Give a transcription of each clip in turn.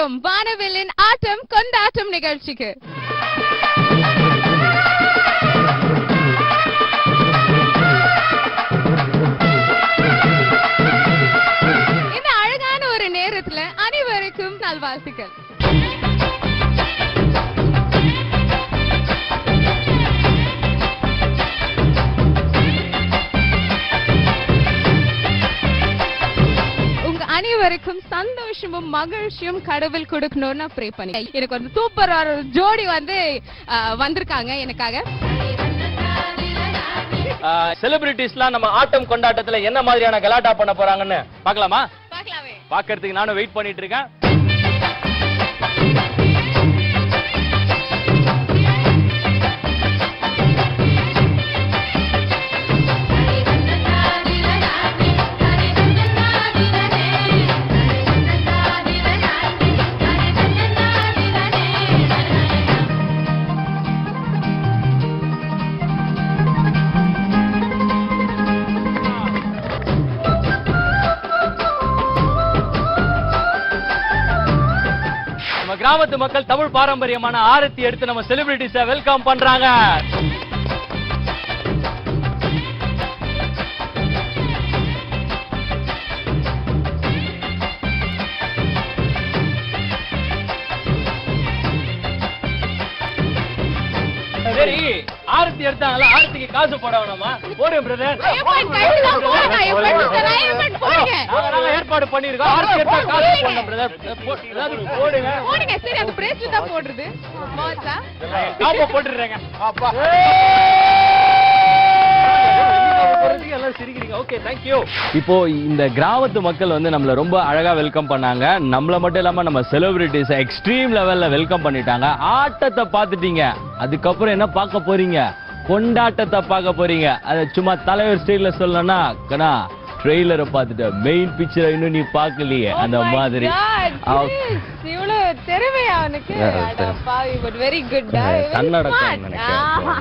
வணக்கம் வானவில்லின் ஆட்டம் கொண்டாட்டம் நிகழ்ச்சிக்கு. இந்த அழகான ஒரு நேரத்துல அனைவருக்கும் நல்வாழ்த்துக்கள். அனைவருக்கும் சந்தோஷமும் மகிழ்ச்சியும் கடவுள் கொடுக்கணும்னு ப்ரே பண்ணி எனக்கு வந்து சூப்பர் ஜோடி வந்து வந்திருக்காங்க எனக்காக. செலிபிரிட்டிஸ்லாம் நம்ம ஆட்டம் கொண்டாட்டத்துல என்ன மாதிரியான கலாட்டா பண்ண போறாங்கன்னு பார்க்கலாமா? பார்க்கலாமே. பார்க்கிறதுக்கு நானும் வெயிட் பண்ணிட்டு இருக்கேன். கிராமத்து மக்கள் தமிழ் பாரம்பரியமான ஆரத்தி எடுத்து நம்ம செலிபிரிட்டிஸை வெல்கம் பண்றாங்க. சரி, ஆரத்தி எடுத்தாங்களா? ஆரத்திக்கு காசு போட வேணாமா? போடுங்க பிரதர். ஏற்பாடு பண்ணிருக்கோம். ஆரத்தி எடுத்தா காசு போடணும் பிரதர். போடுங்க போடுங்க. சரி, அந்த பிரேஸ்லெட் தான் போடுறது. மோசா காப்பா போட்டுறேங்க. அப்பா எல்லாம் சிரிக்கிறீங்க. Okay, thank you. இப்போ இந்த கிராமத்து மக்கள் வந்து நம்மள ரொம்ப அழகா வெல்கம் பண்ணாங்க. நம்மள மட்டும் இல்லாம நம்ம செலிபிரிட்டிஸ் எக்ஸ்ட்ரீம் லெவல்ல வெல்கம் பண்ணிட்டாங்க. ஆட்டத்தை பார்த்துட்டீங்க, அதுக்கப்புறம் என்ன பார்க்க போறீங்க? கொண்டாட்டத்தை பார்க்க போறீங்க. அது சும்மா தலைவர் ஸ்டைல்ல சொல்லணும்னா கண்ணா ட்ரெய்லரை பார்த்துட்டு மெயின் பிக்சரை இன்னும் நீ பார்க்கலையே, அந்த மாதிரி.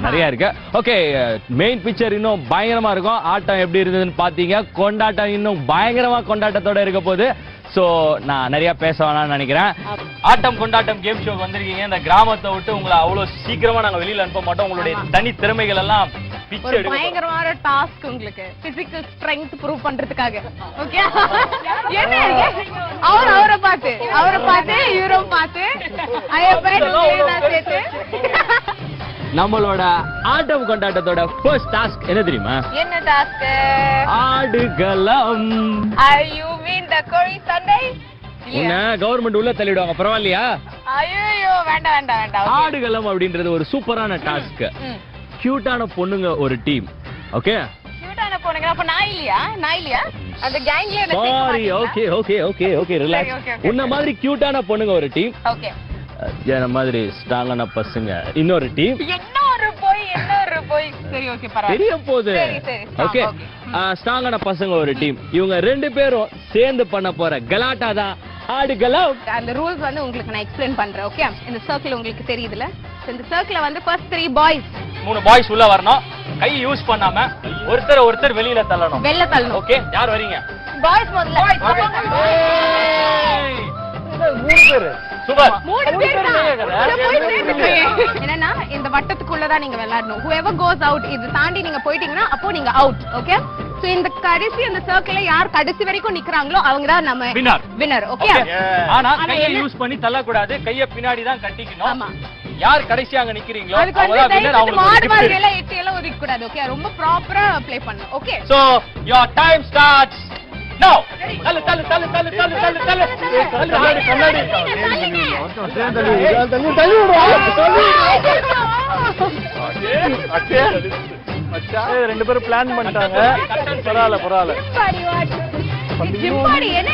நிறைய இருக்கு. ஓகே, மெயின் பிக்சர் இன்னும் பயங்கரமா இருக்கும். ஆட்டம் எப்படி இருந்ததுன்னு பாத்தீங்க. கொண்டாட்டம் இன்னும் பயங்கரமா கொண்டாட்டத்தோட இருக்க போகுது. சோ நான் நிறைய பேச வேணாம்னு நினைக்கிறேன். ஆட்டம் கொண்டாட்டம் கேம் ஷோ வந்திருக்கீங்க. இந்த கிராமத்தை விட்டு உங்களை அவ்வளவு சீக்கிரமா நாங்க வெளியில அனுப்ப மாட்டோம். உங்களுடைய தனி திறமைகள் எல்லாம் பயங்கரமான டாஸ்க் உங்களுக்கு பிசிக்கல் ஸ்ட்ரெங்த் ப்ரூவ் பண்றதுக்காக. ஓகே, அவரை பார்த்து இவரும் பார்த்து நம்மளோட ஆட்டம் கொண்டாட்டத்தோட ஃபர்ஸ்ட் டாஸ்க் என்ன தெரியுமா? என்ன டாஸ்க்? ஆடுகளம். யூ மீன் தி கோழி சண்டை? என்ன கவர்மெண்ட் உள்ள தள்ளிடுவாங்க, பரவாயில்லையா? ஐயோ வேண்டாம். ஆடுகளம் அப்படின்றது ஒரு சூப்பரான டாஸ்க். கியூட்டான பொண்ணுங்க ஒரு டீம். ஓகே, கியூட்டான பொண்ணுங்க. அப்ப நான் இல்லையா அந்த கேங்ல என்ன? சாரி. Okay relax. உன்ன மாதிரி கியூட்டான பொண்ணுங்க ஒரு டீம். ஓகே, என்ன மாதிரி ஸ்ட்ராங்கான பசங்க இன்னொரு டீம். இன்னொரு போய் சரி, ஓகே, பரவாயில்லை, தெரிய போகுது. ஓகே, ஸ்ட்ராங்கான பசங்க ஒரு டீம். இவங்க ரெண்டு பேரும் சேர்ந்து பண்ண போற கலாட்டா தான் ஆடுகளம். அந்த ரூல்ஸ் வந்து உங்களுக்கு நான் எக்ஸ்பிளைன் பண்றேன். ஓகே, இந்த சர்க்கிள் உங்களுக்கு தெரியுதுல? இந்த சர்க்கிள்ல வந்து ஃபர்ஸ்ட் 3 பாய்ஸ், 3 பாய்ஸ் உள்ள வரணும். கை யூஸ் பண்ணாம ஒருத்தர் வெளியில தள்ளணும். ஓகே, யார் வரீங்க? பாய்ஸ் முதல்ல. 3 பேர். சூப்பர். 3 பேர். என்னன்னா இந்த வட்டத்துக்குள்ள நீங்க விளையாடணும். whoever goes out, இது தாண்டி நீங்க போயிட்டீங்கன்னா அப்போ நீங்க அவுட். ஓகே, சோ இந்த கடைசி அந்த சர்க்கிள்ல யார் கடைசி வரைக்கும் நிக்கறாங்களோ அவங்க தான் நம்ம வின்னர். ஓகே, ஆனா கையை யூஸ் பண்ணி தள்ள கூடாது. கையை பின்னாடி தான் கட்டிக்கணும். ஆமா, யார் கடைசியா அங்க நிக்கிறீங்களோ அவங்க தான் வின்னர். அவங்களுக்கு மாடு எல்லாம் எல்லாம் ஒதுக்க கூடாது. ஓகே, ரொம்ப ப்ராப்பரா ப்ளே பண்ணனும். Okay, so your time starts now. தள்ளு கண்ணாடி அச்சா ரெண்டு பேரும் பிளான் பண்ணிட்டாங்க. பரவாயில்ல. ஜிம்பாடி என்ன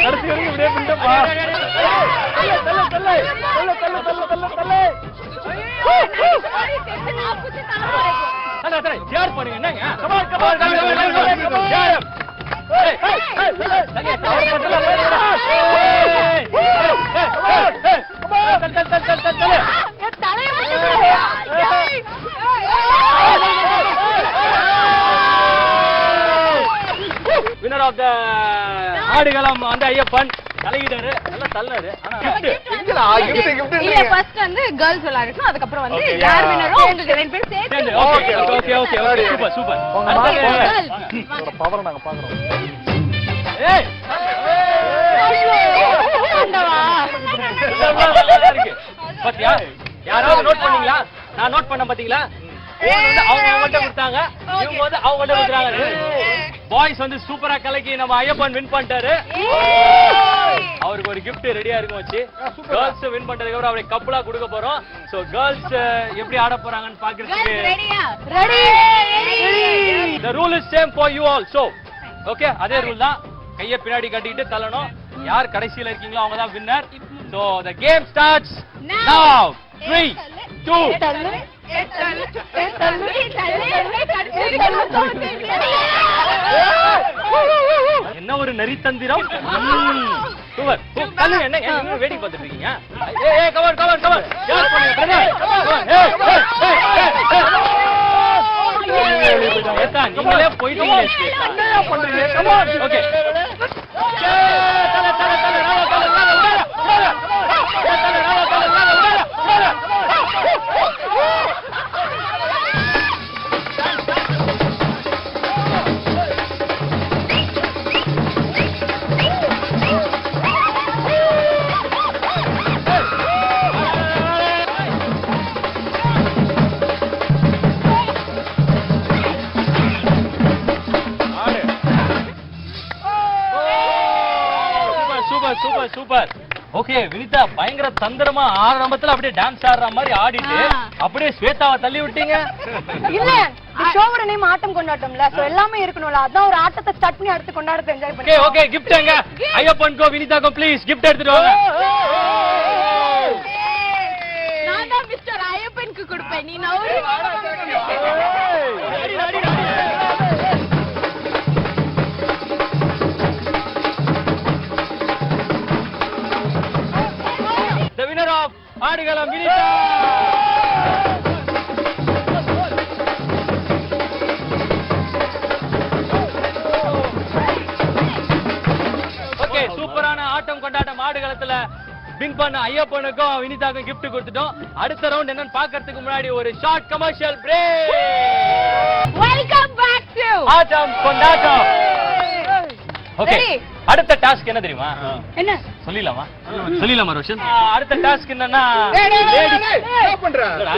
கடைசி வரைக்கும் இப்படியே பண்ணிட்டோம்ப்பா. யார் பண்ணுங்க? என்னங்க வினர் ஆஃப் த ஆடுகளம் வந்து ஐயப்பன் தலையிடாரு நல்லா தள்ளாரு. இல்ல ஃபர்ஸ்ட் வந்து கேர்ள்ஸ் விளையாடணும், அதுக்கப்புறம் வந்து யார் வினரோ உங்களுக்கு ரெண்டு பேரும் சேர்த்து. Okay okay okay okay super super. Power நாங்க பாக்குறோம். ஏய் பாத்தியா யாராவது நோட் பண்ணீங்களா? நான் நோட் பண்ண பாத்தீங்களா? அவங்க அவங்கள்ட்ட கொடுத்தாங்க, இவங்க வந்து அவங்கள்ட்ட கொடுக்குறாங்க. பாய்ஸ் வந்து சூப்பரா கலக்கி நம்ம ஐயப்பன் வின் பண்ணிட்டாரு. அவருக்கு ஒரு gift ரெடியா இருக்கும் வச்சு கேர்ள்ஸ் வின் பண்றதுக்கு அப்புறம் அப்படியே கப்பலா கொடுக்க போறோம். சோ கேர்ள்ஸ் எப்படி ஆட போறாங்கன்னு பாக்குறதுக்கு the rule is same for you all. so okay அதே ரூல் தான். கையை பின்னாடி கட்டிட்டு தள்ளணும். யார் கடைசியில இருக்கீங்களோ அவங்க தான் winner. so the game starts now. 3 2 என்ன ஒரு நரித்தந்திரம். சூப்பர். தள்ளுங்க. என்ன என்ன வேடிக்கை பார்த்துட்டு இருக்கீங்க? ஏய் கவர் கவர் கவர். யார் பண்ணுங்க ஏத்தா நீங்களே போயிட்டீங்க. என்ன பண்றீங்க? Come on. Okay. Super super. Okay Vinitha பயங்கர தந்திரமா ஆரம்பத்துல அப்படியே டான்ஸ் ஆடுற மாதிரி ஆடிட்டு அப்படியே ஸ்வேதாவை தள்ளி விட்டீங்க. இல்ல ஷோவோட நேம் ஆட்டம் கொண்டாட்டம்ல, சோ எல்லாமே இருக்கணும்ல, அதான் ஒரு ஆட்டத்தை ஸ்டார்ட் பண்ணி அடுத்து கொண்டாடத்தை என்ஜாய் பண்ணி. ஓகே ஓகே gift எங்க? ஐயப்பன்கோ வினிதாக்கோ ப்ளீஸ் gift எடுத்துட்டு வாங்க. நான் தான் மிஸ்டர் ஐயப்பனுக்கு கொடுப்பேன், நீ நவுறு. The winner of Aadukalam Vinitha. Okay சூப்பரான ஆட்டம் கொண்டாட்டம் ஆடுகளத்துல வின் பண்ண ஐயப்பனுக்கும் வினிதாக்கும் gift கொடுத்துட்டோம். அடுத்த ரவுண்ட் என்னன்னு பாக்கிறதுக்கு முன்னாடி ஒரு short commercial break. Welcome back to ஆட்டம் கொண்டாட்டம். ஓகே அடுத்த டாஸ்க் என்ன தெரியுமா? என்ன சொல்லிடலாமா ரோஷன்? அடுத்த டாஸ்க் என்னன்னா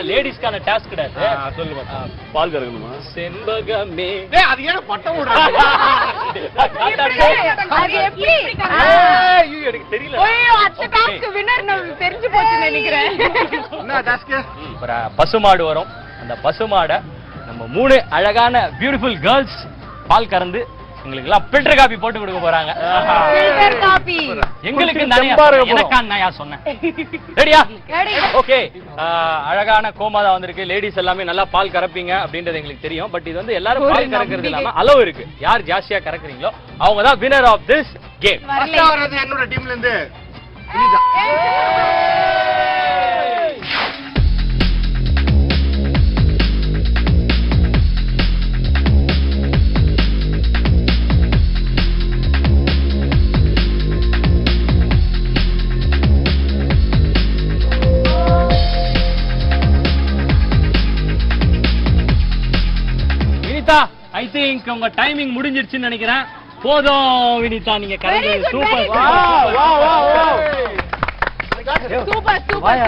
லேடிஸ்க்கான டாஸ்க் கிடையாது. சொல்லுமா பால் கறக்கணுமா? செண்பகமே அது ஏன் பட்டம் விடுறாங்க? அது எப்படி? எனக்கு தெரியல. ஐயோ அடுத்த டாஸ்க் வின்னர் நான் தெரிஞ்சு போச்சு நினைக்கிறேன். என்ன டாஸ்க்? பசுமாடு வரும். அந்த பசுமாடை நம்ம 3 அழகான பியூட்டிஃபுல் கேர்ள்ஸ் பால் கறந்து உங்களுக்கு எல்லாம் ஃபில்டர் காபி போட்டு கொடுக்க போறாங்க. ஃபில்டர் காபி எங்களுக்கு எனக்கா நான் சொன்னேன். ரெடியா? ஓகே அழகான கோமாதா வந்திருக்கு. லேடிஸ் எல்லாமே நல்லா பால் கறப்பீங்க அப்படின்றது எங்களுக்கு தெரியும். பட் இது வந்து எல்லாரும் பால் கறக்கிறது இல்லாம அளவு இருக்கு. யார் ஜாஸ்தியா கறக்குறீங்களோ அவங்க தான் வினர் ஆஃப் திஸ் கேம். என்னோட டீம்ல இருந்து ஐ திங்க் உங்க டைமிங் முடிஞ்சிருச்சுன்னு நினைக்கிறேன். போதும் வினிதா நீங்க correct. Super super super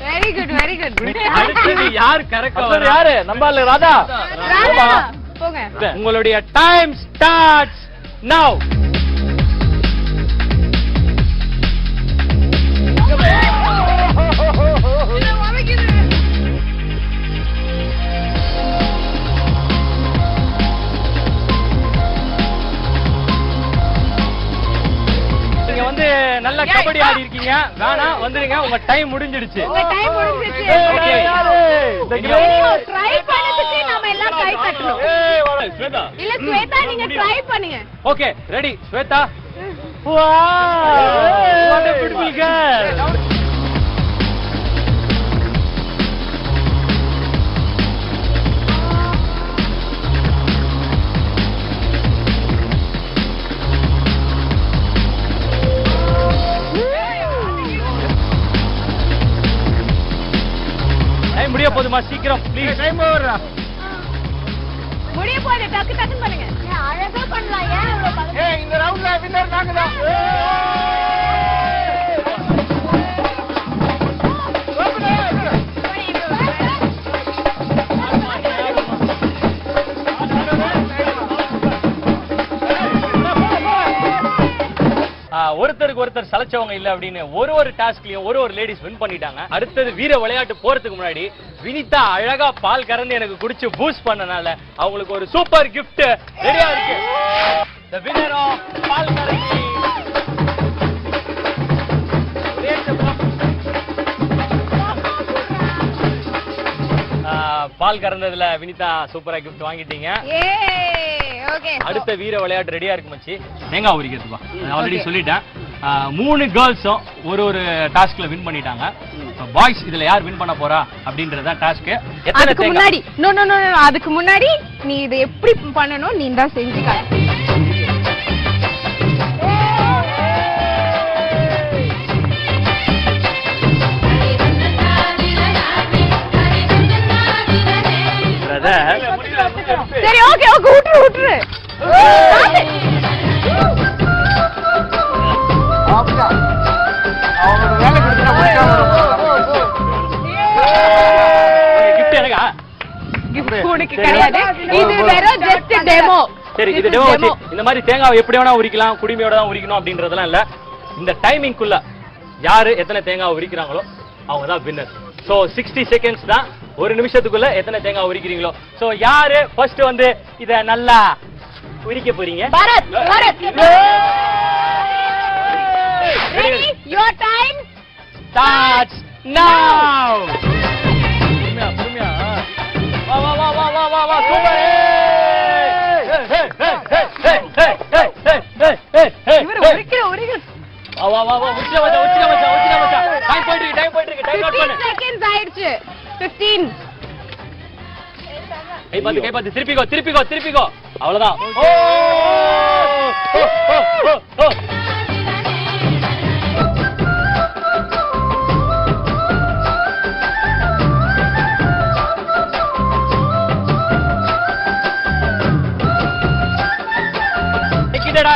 very good very good. அடுத்து யார் கரெக்ட்? யாரு? நம்பால ராதா. போங்க. உங்களுடைய டைம் ஸ்டார்ட்ஸ் நவ. நல்ல கபடி ஆடி இருக்கீங்க. வேணா வந்துருங்க, உங்க டைம் முடிஞ்சிடுச்சு. உங்க டைம் முடிஞ்சிடுச்சு. ஓகே ட்ரை பண்ணதுக்கு நாம எல்லாம் கை தட்டலாம். வரணும். ஸ்வேதா. இல்ல ஸ்வேதா நீங்க ட்ரை பண்ணுங்க. Okay ready Shweta. Wow what a beautiful girl. Time முடிய போதுமா சீக்கிரம் ப்ளீஸ். டைம் ஓவர்டா. முடிய போகுது டக்கு டக்குன்னு பண்ணுங்க. அழகா பண்ணலாம் ஏன் இவ்வளவு பதட்டம்? ஏய் இந்த ரவுண்ட்ல வின்னர் நாங்க தான். ஒருத்தருக்கு ஒருத்தர் சலைச்சவங்க இல்ல அப்படின்னு ஒரு டாஸ்க்லயும் ஒரு லேடிஸ் வின் பண்ணிட்டாங்க. அடுத்தது வீர விளையாட்டு போறதுக்கு முன்னாடி வினிதா அழகா பால் கறந்து எனக்கு குடிச்சு பூஸ்ட் பண்ணனால அவங்களுக்கு ஒரு சூப்பர் கிஃப்ட் ரெடியா இருக்கு. The winner of பால் கறந்து பால் கறந்ததுல வினிதா சூப்பரா கிஃப்ட் வாங்கிட்டீங்க. ஓகே அடுத்த வீர விளையாட்டு ரெடியா இருக்கு மச்சி. தேங்காய் உரிக்கிறதுப்பா ஆல்ரெடி சொல்லிட்டேன். 3 கேர்ள்ஸும் ஒரு டாஸ்க்ல வின் பண்ணிட்டாங்க. பாய்ஸ் இதுல யார் வின் பண்ண போறா அப்படின்றத டாஸ்க். அதுக்கு முன்னாடி நோ நோ நோ அதுக்கு முன்னாடி நீ இதை எப்படி பண்ணணும் நீ தான் செஞ்சுக்க. சரி ஓகே ஓகே விட்டுரு. ஆப்டா. அவங்க வேலை கொடுத்தா முடிக்காம கிஃப்ட் எனக்கா? கிஃப்ட் உனக்கு கிடையாது. இது வெறும் ஜஸ்ட் டெமோ. சரி இது டெமோ வச்சு இந்த மாதிரி தேங்காவை எப்படி வேணா உரிக்கலாம், குடிமையோட தான் உரிக்கணும் அப்படின்றதெல்லாம் இல்ல. இந்த டைமிங்குள்ள யாரு எத்தனை தேங்காய் உரிக்கிறாங்களோ அவங்க தான் வின்னர். சோ 60 செகண்ட்ஸ் தான். ஒரு நிமிஷத்துக்குள்ள எத்தனை தேங்காய் உரிக்கிறீங்களோ. சோ யாரு ஃபர்ஸ்ட் வந்து இத நல்லா உரிக்க போறீங்க? Bharath ready your time starts now. புதுமையா வா வா வா வா வா வா சூப்பர். இவரு உரிக்கிற வா வா வா உரிச்சா மச்சான். டைம் போயிட்டு இருக்கு. டைம் நோட் பண்ணு. 15 seconds ஆயிடுச்சு. 15 கை பாத்து திருப்பிக்கோ. அவ்வளவுதான். இன்னும்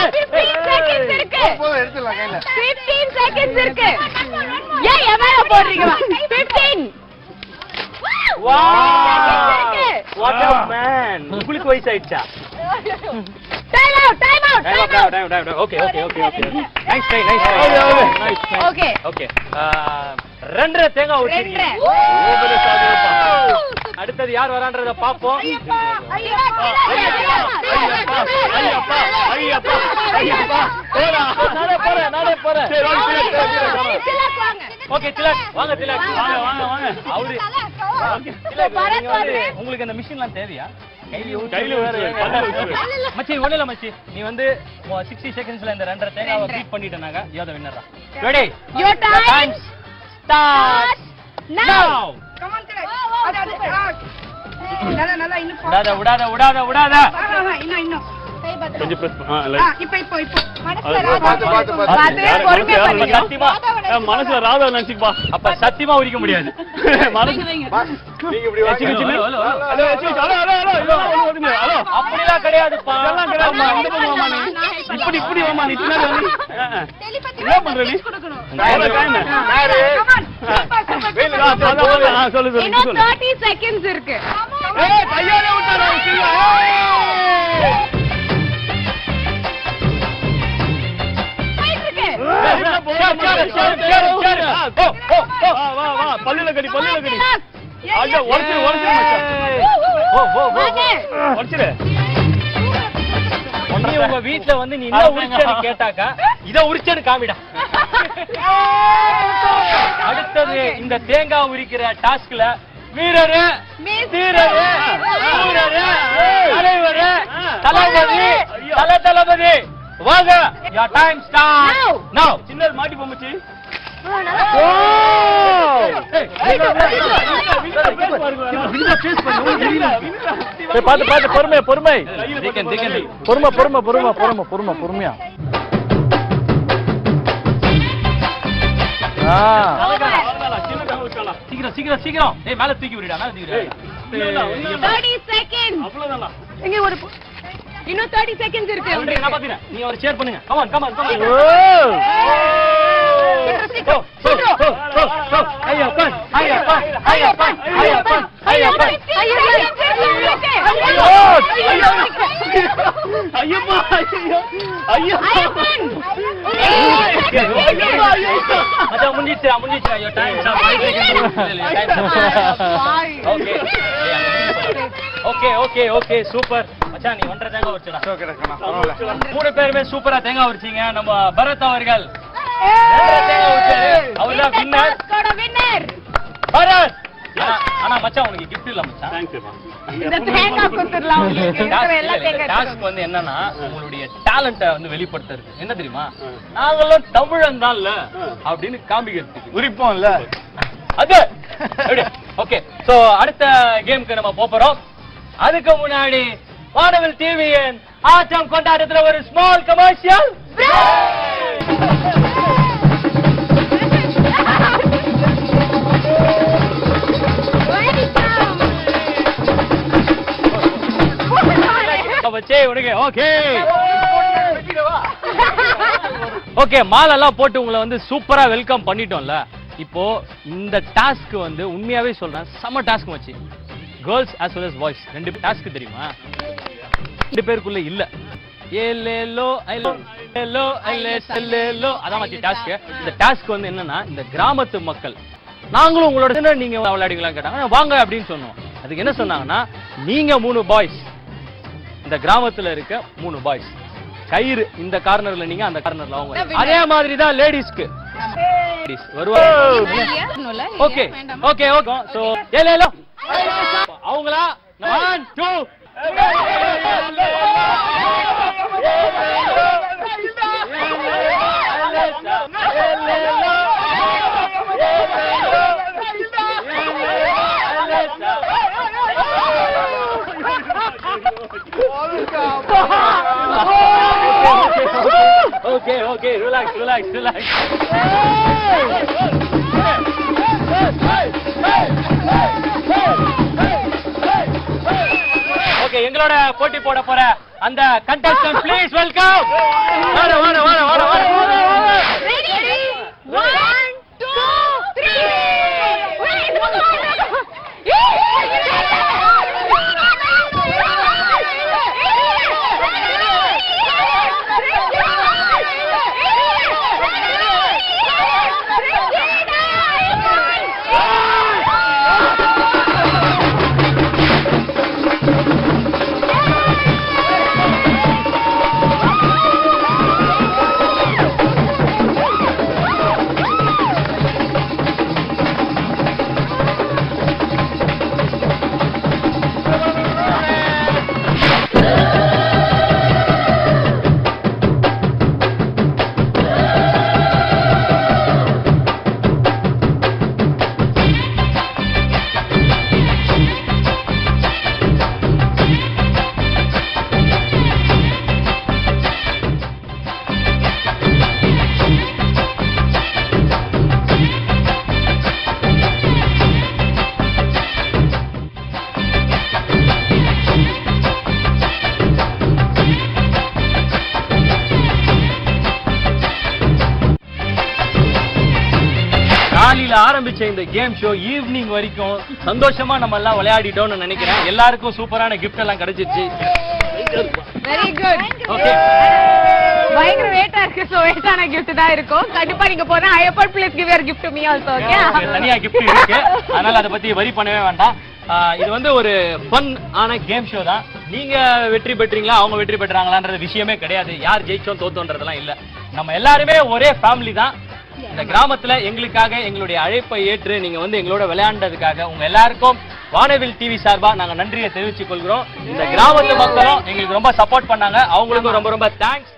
15 seconds இருக்கு. போதும் எடுத்துடலாம் கையில. 15 seconds இருக்கு. ஏன் எவ்வளவு போடுறீங்க? 15 What a man. உங்களுக்கு வயசாயிடுச்சா? Time out. Okay. Nice try. Okay. ரெண்டரை தேங்காய் ஊத்திருக்கீங்க. ஓவரே சாதுப்பா. அடுத்து யார் வரான்றத பாப்போம். ஐயப்பா. நானே போறேன். ஓகே திலக் வாங்க திலக். வாங்க. அவரு உங்களுக்கு அந்த மிஷின்லாம் தேவையா? கையில மச்சி ஒண்ணு இல்ல மச்சி. நீ வந்து 60 செகண்ட்ஸ்ல இந்த ரெண்டரை தேங்காவை பீட் பண்ணிட்டனாங்க you are the winner. Ready your time starts now. Come on, Tilak. நல்லா இன்னும் விடாத இன்னும் கொஞ்சம் பிரஸ் இப்போ மனசுல பாத்து பொறுமையா பண்ணுங்க. சத்தியமா மனசுல ராதா நினைச்சுப்பா. அப்ப சத்தியமா உரிக்க முடியாது. மனசு நீங்க இப்படி அப்படிலாம் கிடையாதுப்பா. இப்படி வாமா நீ என்ன பண்ற நீ? சொல்லு இன்னும் 30 seconds இருக்கு. கையாலே விட்டாரா? பல்லுல கடி உங்க வீட்டுல வந்து நீ என்ன உரிச்சன்னு கேட்டாக்கா இத உரிச்சன்னு காமிடா. அடுத்தது இந்த தேங்காய் உரிக்கிற டாஸ்க்ல வீரரு தளபதி வாங்க. your time start now. சின்ன மாட்டி போச்சு. பாத்து பொறுமை பொறுமையா. சீக்கிரம் மேல தூக்கி விடுடா. 30 seconds. அவ்வளவுதான். எங்க ஒரு இன்னும் 30 seconds இருக்கு. நான் பாத்தீங்க. நீ ஒரு ஷேர் பண்ணுங்க. come on. ஓகே சூப்பர் மச்சான். நீ 1.5 தேங்காய் உரிச்சடா. மூணு பேருமே சூப்பரா தேங்காய் உரிச்சீங்க. நம்ம பரத் அவர்கள் அவர்தான் வின்னர். பரத் ஆனா மச்சான் உனக்கு கிஃப்ட் இல்ல மச்சான். இந்த தேங்காய் கொடுத்துடலாம் உங்களுக்கு. இருக்கிற எல்லா தேங்காய் டாஸ்க் வந்து என்னன்னா உங்களுடைய டேலண்ட வந்து வெளிப்படுத்துறது. என்ன தெரியுமா, நாங்களும் தமிழன் தான்ல அப்படின்னு காமிக்கிறதுக்கு உரிப்போம்ல அது. ஓகே சோ அடுத்த கேமுக்கு நம்ம போறோம். அதுக்கு முன்னாடி வானவில் டிவியின் ஆட்டம் கொண்டாட்டத்துல ஒரு ஸ்மால் கமர்ஷியல். ஓகே மாலெல்லாம் போட்டு உங்களை வந்து சூப்பரா வெல்கம் பண்ணிட்டோம்ல. இப்போ இந்த டாஸ்க் வந்து உண்மையாவே சொல்றேன் செம டாஸ்க் மச்சி. Girls as well as boys ரெண்டு டாஸ்க் தெரியுமா, ரெண்டு பேருக்குள்ள இல்ல. ஏலேலோ ஐலேலோ ஐலேலோ அதான் மச்சி டாஸ்க். இந்த டாஸ்க் வந்து என்னன்னா இந்த கிராமத்து மக்கள் நாங்களும் உங்களோட சேர்ந்து நீங்க விளையாடுவீங்களா கேட்டாங்க. வாங்க அப்படின்னு சொன்னோம். அதுக்கு என்ன சொன்னாங்கன்னா நீங்க 3 பாய்ஸ், இந்த கிராமத்துல இருக்க 3 பாய்ஸ், கயிறு இந்த கார்னர்ல நீங்க அந்த கார்னர்ல அவங்க. அதே மாதிரி தான் லேடிஸ்க்கு வருவாங்க. ஓகே ஓகே ஓகே சோ ஏலேலோ அவங்களா 1 2 Okay, relax. Okay, எங்களோட போட்டி போட போற அந்த contestant please welcome. வாட. Ready? 1 2 3. காலையில ஆரம்பிச்ச இந்த கேம் ஷோ ஈவினிங் வரைக்கும் சந்தோஷமா நம்ம எல்லாம் விளையாடிட்டோம்னு நினைக்கிறேன். எல்லாருக்கும் சூப்பரான கிஃப்ட் எல்லாம் கிடைச்சிருச்சு. Very good. ஓகே பயங்கர வெயிட்டா இருக்கு. சோ வெயிட்டான gift தான் இருக்கும். கண்டிப்பா நீங்க போனா Ayyappan please give your gift to me also. Okay தனியா gift இருக்கு. அதனால அத பத்தி வரி பண்ணவே வேண்டாம். இது வந்து ஒரு ஃபன் ஆன கேம் ஷோ தான். நீங்க வெற்றி பெற்றீங்களா அவங்க வெற்றி பெற்றாங்களான்றது விஷயமே கிடையாது. யார் ஜெயிச்சோம் தோத்தோன்றதெல்லாம் இல்ல. நம்ம எல்லாருமே ஒரே ஃபேமிலி தான். இந்த கிராமத்துல எங்களுக்காக எங்களுடைய அழைப்பை ஏற்று நீங்க வந்து எங்களோட விளையாண்டதுக்காக உங்க எல்லாருக்கும் வானவில் டிவி சார்பா நாங்க நன்றியை தெரிவித்துக் கொள்கிறோம். இந்த கிராமத்து மக்களும் எங்களுக்கு ரொம்ப சப்போர்ட் பண்ணாங்க, அவங்களுக்கும் ரொம்ப ரொம்ப தேங்க்ஸ்.